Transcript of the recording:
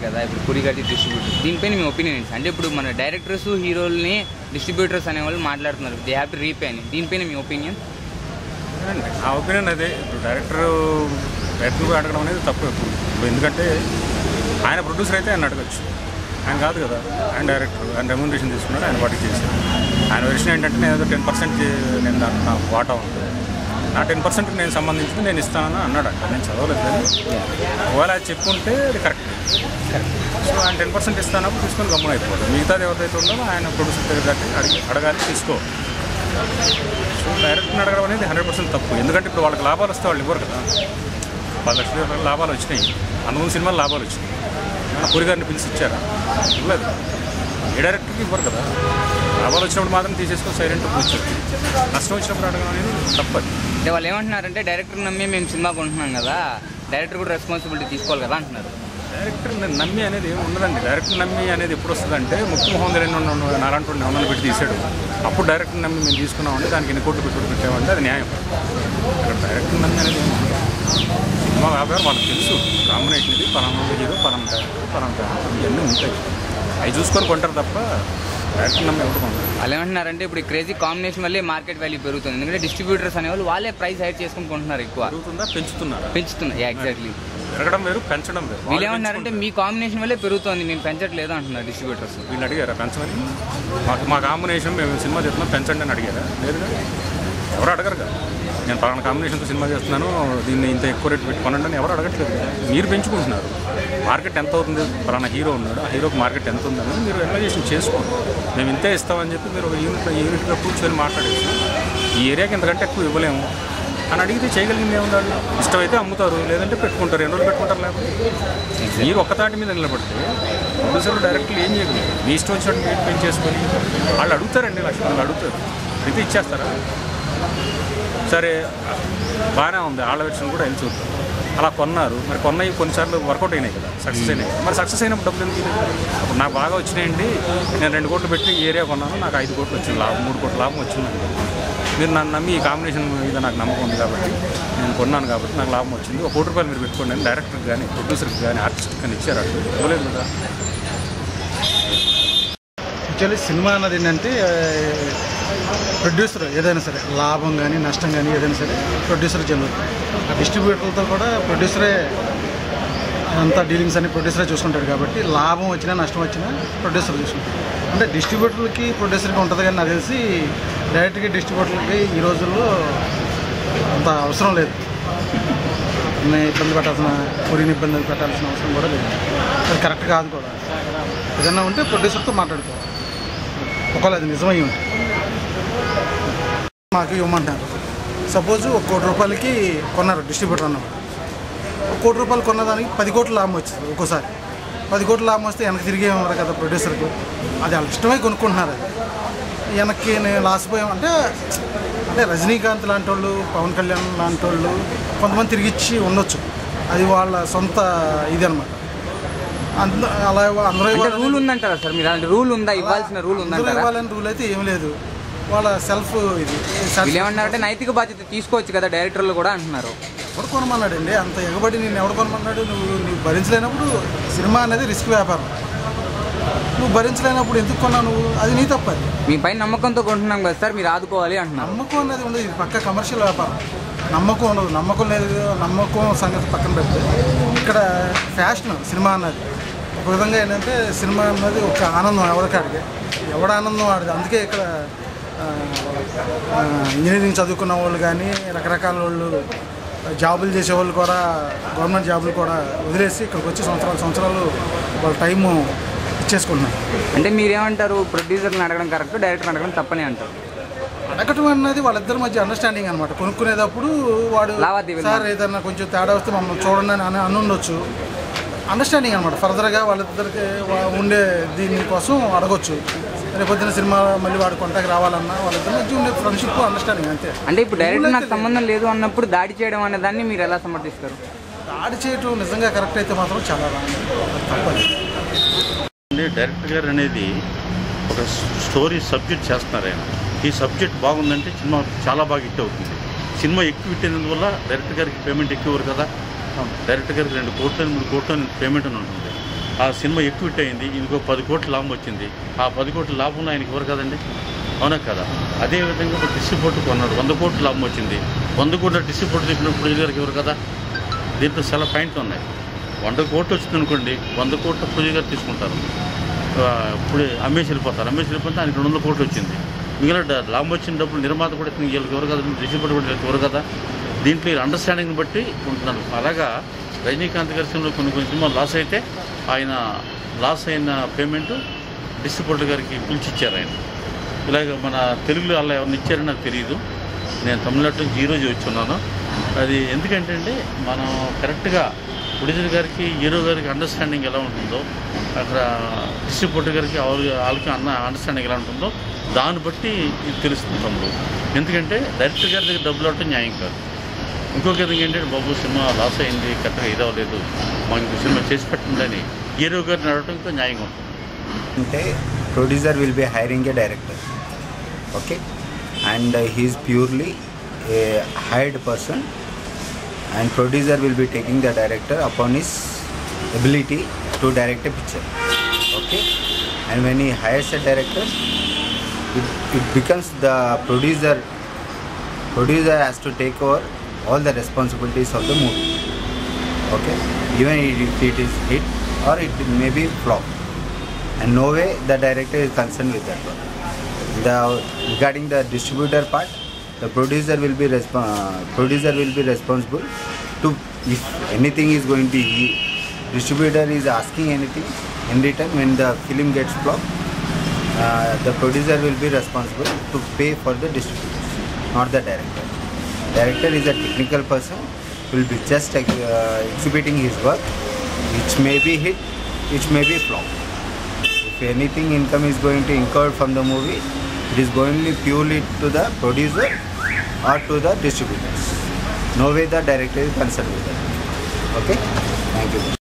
అంటున్నారు కదా ఇప్పుడు పురిగట్టి డిస్ట్రిబ్యూటర్స్, దీనిపైన మీ ఒపీనియన్ ఏంటి? అంటే ఇప్పుడు మన డైరెక్టర్స్ హీరోల్ని డిస్ట్రిబ్యూటర్స్ అనేవాళ్ళు మాట్లాడుతున్నారు, దే హ్యావ్ టు రీపే అని, దీనిపైన మీ ఒపీనియన్? నా ఒపీనియన్ అదే. ఇప్పుడు డైరెక్టర్ అడగడం అనేది తప్పు ఎప్పుడు. ఎందుకంటే ఆయన ప్రొడ్యూసర్ అయితే ఆయన అడగచ్చు, ఆయన కాదు కదా. ఆయన డైరెక్టర్, ఆయన రెమ్యూనరేషన్ తీసుకున్నాడు, ఆయన వాటికి చేశారు. ఆయన విషయం ఏంటంటే నేను ఏదో 10% నేను నా వాటా ఉంటుంది, నా 10%కి నేను సంబంధించింది నేను ఇస్తానని అన్నాడు. అంటే నేను చదవలేదు కానీ ఒకవేళ అది చెప్పుకుంటే అది కరెక్ట్. సో ఆయన 10% ఇస్తానప్పుడు తీసుకొని గమ్మున అయిపోతుంది. మిగతాది ఎవరిదైతే ఉందో ఆయన ప్రొడ్యూసర్ దగ్గర అడగాలి, తీసుకో. సో డైరెక్టర్ని అడగడం అనేది 100% తప్పు. ఎందుకంటే ఇప్పుడు వాళ్ళకి లాభాలు వస్తే వాళ్ళు ఇవ్వరు కదా. 10 లక్షల లాభాలు వచ్చినాయి, అంతకుముందు సినిమాలు లాభాలు వచ్చినాయి. పూరి గారిని పిలిచి ఇచ్చారా? ఇవ్వలేదు. ఏ డైరెక్టర్కి ఇవ్వరు కదా. లాభాలు వచ్చినప్పుడు మాత్రం తీసేసుకొని సైలెంట్ కూర్చోరు. నష్టం వచ్చినప్పుడు అడగడం అనేది తప్పదు. అంటే వాళ్ళు ఏమంటున్నారంటే డైరెక్టర్ నమ్మి మేము సినిమా కొంటున్నాం కదా, డైరెక్టర్ కూడా రెస్పాన్సిబిలిటీ తీసుకోవాలి కదా అంటున్నారు. డైరెక్టర్ నమ్మి అనేది ఏమి ఉండదండి. డైరెక్టర్ నమ్మి అనేది ఎప్పుడు వస్తుందంటే ముఖ్యమోహన్ నారాయణ ఎవరైనా పెట్టి తీసాడు, అప్పుడు డైరెక్టర్ నమ్మి మేము తీసుకున్నామంటే దానికి ఎన్ని కోట్లు పెట్టామంటే అది న్యాయం. అక్కడ డైరెక్టర్ నమ్మి అనేది సినిమా వ్యాపారం వాళ్ళకి తెలుసు. కాంబినేషన్ ఇది పలానా హీరో, పలానా డైరెక్టర్, పలానా ఇవన్నీ ఉంటాయి. అవి చూసుకొని కొంటారు తప్ప డైరెక్టర్ నమ్మి ఎవరు కొంటారు. వాళ్ళు ఏమంటున్నారంటే ఇప్పుడు క్రేజీ కాంబినేషన్ వల్లే మార్కెట్ వాల్యూ పెరుగుతుంది. ఎందుకంటే డిస్ట్రిబ్యూటర్స్ అనేవాళ్ళు వాళ్ళే ప్రైస్ హైడ్ చేసుకుని కొంటున్నారు. ఎక్కువ పెరుగుతుందా పెంచుతున్నారు? ఎగ్జాక్ట్లీ. పెరగడం వేరు, పెంచడం వేరు. వీళ్ళు ఏమన్నారంటే మీ కాంబినేషన్ వల్లే పెరుగుతుంది, మేము పెంచట్లేదు అంటున్నారు డిస్ట్రిబ్యూటర్స్. వీళ్ళు అడిగారా పెంచమని? మా కాంబినేషన్ మేము సినిమా చేస్తున్నాం పెంచండి అని అడిగారా? లేదుగా, ఎవరు అడగరు కదా. నేను పలానా కాంబినేషన్తో సినిమా చేస్తున్నాను, దీన్ని ఇంత ఎక్కువ రేట్ పెట్టి కొనండి అని ఎవరు అడగట్లేదు. మీరు పెంచుకుంటున్నారు. మార్కెట్ ఎంత అవుతుంది, పలానా హీరో ఉన్నాడు, ఆ హీరోకి మార్కెట్ ఎంత ఉందని మీరు ఎనలైజేషన్ చేసుకోండి. మేము ఇంతే ఇస్తామని చెప్పి మీరు యూనిట్గా కూర్చొని మాట్లాడేసి ఈ ఏరియాకి ఇంతకంటే ఎక్కువ ఇవ్వలేము అని అడిగితే చేయగలిగింది ఏముండాలి? ఇష్టమైతే అమ్ముతారు, లేదంటే పెట్టుకుంటారు. ఎన్ని రోజులు పెట్టుకుంటారు? లేకపోతే మీరు ఒక్కతాటి మీద నిలబడితే ప్రొడ్యూసర్లు డైరెక్టర్లు ఏం చేయగలరు? మీ ఇష్టం వచ్చినట్టు రేట్ పెంచేసుకొని వాళ్ళు అడుగుతారండి, లక్షలు అడుగుతారు, అయితే ఇచ్చేస్తారా? సరే బాగానే ఉంది, వాళ్ళ విషయం కూడా వెళ్ళి చూద్దాం. అలా కొన్నారు, మరి కొన్నవి కొన్నిసార్లు వర్కౌట్ అయినాయి కదా, సక్సెస్ అయినాయి. మరి సక్సెస్ అయినప్పుడు డబ్బులు ఎందుకు? అప్పుడు నాకు బాగా వచ్చినాయండి, నేను 2 కోట్లు పెట్టి ఈ ఏరియా కొన్నాను, నాకు 5 కోట్లు వచ్చింది లాభం, 3 కోట్ల లాభం వచ్చిందండి. మీరు నన్ను నమ్మి ఈ కాంబినేషన్ మీద నాకు నమ్మకం ఉంది కాబట్టి నేను కొన్నాను కాబట్టి నాకు లాభం వచ్చింది, 1 కోటి రూపాయలు మీరు పెట్టుకోండి అని డైరెక్టర్కి కానీ ప్రొడ్యూసర్కి కానీ ఆర్టిస్ట్కి కానీ ఇచ్చారు. అటు ఇవ్వలేదు కదా. యాక్చువల్లీ సినిమా అన్నది ఏంటంటే ప్రొడ్యూసర్ ఏదైనా సరే లాభం కానీ నష్టం కానీ ఏదైనా సరే ప్రొడ్యూసర్ జరుగుతుంది. ఆ డిస్ట్రిబ్యూటర్లతో కూడా ప్రొడ్యూసరే అంతా డీలింగ్స్ అన్ని ప్రొడ్యూసరే చూసుకుంటాడు కాబట్టి లాభం వచ్చినా నష్టం వచ్చినా ప్రొడ్యూసర్ చూసుకుంటాడు. అంటే డిస్ట్రిబ్యూటర్లకి ప్రొడ్యూసర్కి ఉంటుంది కానీ నాకు తెలిసి డైరెక్ట్గా డిస్ట్రిబ్యూటర్లకి ఈ రోజుల్లో అంత అవసరం లేదు. ఇబ్బంది పూరిని ఇబ్బంది పెట్టాల్సిన అవసరం కూడా లేదు. అది కరెక్ట్ కాదు కూడా. ఏదన్నా ఉంటే ప్రొడ్యూసర్తో మాట్లాడుకోవాలి, ఒకవేళ అది నిజమై ఉంటుంది. మాకు ఇవ్వమంటారు. సపోజు 1 కోటి రూపాయలకి కొన్నారు డిస్ట్రిబ్యూటర్ అన్నమాట. 1 కోటి రూపాయలు కొన్నదానికి 10 కోట్ల లాభం వచ్చింది. ఒక్కోసారి 10 కోట్ల లాభం వస్తే వెనక్కి తిరిగి ఏమన్నారు కదా ప్రొడ్యూసర్కి. అది వాళ్ళ ఇష్టమై కొనుక్కుంటున్నారు. అది వెనక్కి నేను లాస్ పోయామంటే అంటే రజనీకాంత్ లాంటి వాళ్ళు, పవన్ కళ్యాణ్ లాంటి వాళ్ళు కొంతమంది తిరిగిచ్చి ఉండొచ్చు. అది వాళ్ళ సొంత ఇది అనమాట. అలా అందరూ రూల్ ఉందంటారా సార్? మీరు అలాంటి రూల్ ఉందా, ఇవ్వాల్సిన రూల్ ఉందంటారా? ఇవ్వాలని రూల్ అయితే ఏం లేదు. వాళ్ళ సెల్ఫ్ ఇది ఏమన్నారంటే నైతిక బాధ్యత తీసుకోవచ్చు కదా డైరెక్టర్లు కూడా అంటున్నారు. ఎవడు కొనమన్నాడు అండి? అంత ఎగబడి నేను ఎవడు కొనమన్నాడు? నువ్వు భరించలేనప్పుడు సినిమా అనేది రిస్క్ వ్యాపారం. నువ్వు భరించలేనప్పుడు ఎందుకు కొన్నావు నువ్వు? అది నీ తప్పది. మీ పైన నమ్మకంతో కొంటున్నాం కదా సార్, మీరు ఆదుకోవాలి అంటున్నారు. నమ్మకం అనేది ఉండదు, ఇది పక్క కమర్షియల్ వ్యాపారం. నమ్మకం ఉండదు. నమ్మకం లేదు, నమ్మకం సంగతి పక్కన పెడితే ఇక్కడ ఫ్యాషన్ సినిమా అన్నది ఒక విధంగా ఏంటంటే సినిమా అన్నది ఒక ఆనందం. ఎవరికాడికి ఎవడ ఆనందం ఆడదు. అందుకే ఇక్కడ ఇంజనీరింగ్ చదువుకున్న వాళ్ళు కానీ రకరకాల వాళ్ళు జాబులు చేసేవాళ్ళు కూడా గవర్నమెంట్ జాబులు కూడా వదిలేసి ఇక్కడికి వచ్చి సంవత్సరాలు వాళ్ళ టైము ఇచ్చేసుకుంటున్నారు. అంటే మీరేమంటారు? ప్రొడ్యూసర్ని అడగడం కరెక్ట్, డైరెక్టర్ని అడగడం తప్పని అంటారు? అడగటం అన్నది వాళ్ళిద్దరి మధ్య అండర్స్టాండింగ్ అనమాట. కొనుక్కునేటప్పుడు వాడు సార్ ఏదన్నా కొంచెం తేడా వస్తే మమ్మల్ని చూడండి అని అనుండొచ్చు. అండర్స్టాండింగ్ అనమాట. ఫర్దర్గా వాళ్ళిద్దరికి ఉండే దీనికోసం అడగొచ్చు. రేపొద్దున సినిమా మళ్ళీ వాడు కొంటాకి రావాలన్నా వాళ్ళిద్దరి మధ్య ఉండే ఫ్రెండ్షిప్ అండర్స్టాండింగ్ అంతే. అంటే ఇప్పుడు డైరెక్ట్ నాకు సంబంధం లేదు అన్నప్పుడు దాడి చేయడం అనే దాన్ని మీరు ఎలా సమర్థిస్తారు? దాడి చేయటం నిజంగా కరెక్ట్ అయితే మాత్రం చాలా తప్పదు. డైరెక్టర్ గారు అనేది ఒక స్టోరీ సబ్జెక్ట్ చేస్తున్నారు. ఆయన ఈ సబ్జెక్ట్ బాగుందంటే సినిమా చాలా బాగా హిట్ అవుతుంది. సినిమా ఎక్కువ హిట్ అయినందువల్ల డైరెక్టర్ గారికి పేమెంట్ ఎక్కువ కదా. డైరెక్టర్ గారికి 2 కోట్లు 3 కోట్లు పేమెంట్ అని ఉంటుంది. ఆ సినిమా ఎక్కువ హిట్ అయింది, ఇంకో 10 కోట్ల లాభం వచ్చింది. ఆ 10 కోట్ల లాభంలో ఆయనకి ఎవరు కదండి, అవునా కదా? అదేవిధంగా ఒక డిస్ట్రిబ్యూటర్ కొన్నాడు, 100 కోట్ల లాభం వచ్చింది. 100 కోట్ల డిస్ట్రిబ్యూటర్ చెప్పిన ప్రొడ్యూసర్ గారికి ఎవరు కదా? దీంట్లో చాలా పాయింట్లు ఉన్నాయి. 100 కోట్లు వచ్చింది అనుకోండి, 100 కోట్ల ప్రొడ్యూసర్ గారు తీసుకుంటారు, ఇప్పుడు అమ్మేసి వెళ్ళిపోతారు. ఆయనకి 200 కోట్లు వచ్చింది. మిగిలిన లాభం వచ్చిన డబ్బులు నిర్మాత కూడా వీళ్ళకి ఎవరు కదా, డిస్ట్రిబ్యూటర్ కూడా ఎవరు కదా? దీంట్లో అండర్స్టాండింగ్ని బట్టి ఉంటున్నారు. అలాగా రజనీకాంత్ గారి సినిమాలో కొన్ని సినిమాలు లాస్ అయితే ఆయన లాస్ అయిన పేమెంట్ డిస్ట్రిబ్యూటర్ గారికి పిలిచిచ్చారు ఆయన. ఇలాగ మన తెలుగులో అలా ఎవరిని ఇచ్చారని నాకు తెలియదు. నేను తమిళనాడు నుంచి ఈరోజు వచ్చున్నాను. అది ఎందుకంటే అండి, మనం కరెక్ట్గా ప్రొడ్యూసర్ గారికి హీరో గారికి అండర్స్టాండింగ్ ఎలా ఉంటుందో, అక్కడ డిస్ట్రిబ్యూటర్ గారికి వాళ్ళకి అండర్స్టాండింగ్ ఎలా ఉంటుందో దాన్ని బట్టి ఇది తెలుస్తుంది తమ్ముడు. ఎందుకంటే డైరెక్టర్ గారి దగ్గర డబ్బులు అవటం న్యాయం కాదు. ఇంకొక విధంగా ఏంటంటే, బాబు సినిమా లాస్ అయింది, కరెక్ట్గా ఇది అవ్వలేదు, మాకు ఇంకో సినిమా చేసి పెట్టండి హీరో గారిని అడగటం ఇంకా న్యాయంగా ఉంటుంది. అంటే producer will be hiring A director, okay, and he is purely A hired person, and producer will be taking the director upon his ability to direct a picture, okay, and when he hires a director, it becomes the producer has to take over all the responsibilities of the movie, okay, even if it is hit or it may be flop, and no way the director is concerned with that one. Regarding the distributor part, the producer will be responsible to, if anything is going to be, distributor is asking anything in return when the film gets flopped, the producer will be responsible to pay for the distributors, not the director. Director is a technical person, will be just exhibiting his work, which may be hit, which may be flop. If anything income is going to incur from the movie, it is going purely to the producer or to the distributors. No way the director is concerned with that. Okay? Thank you.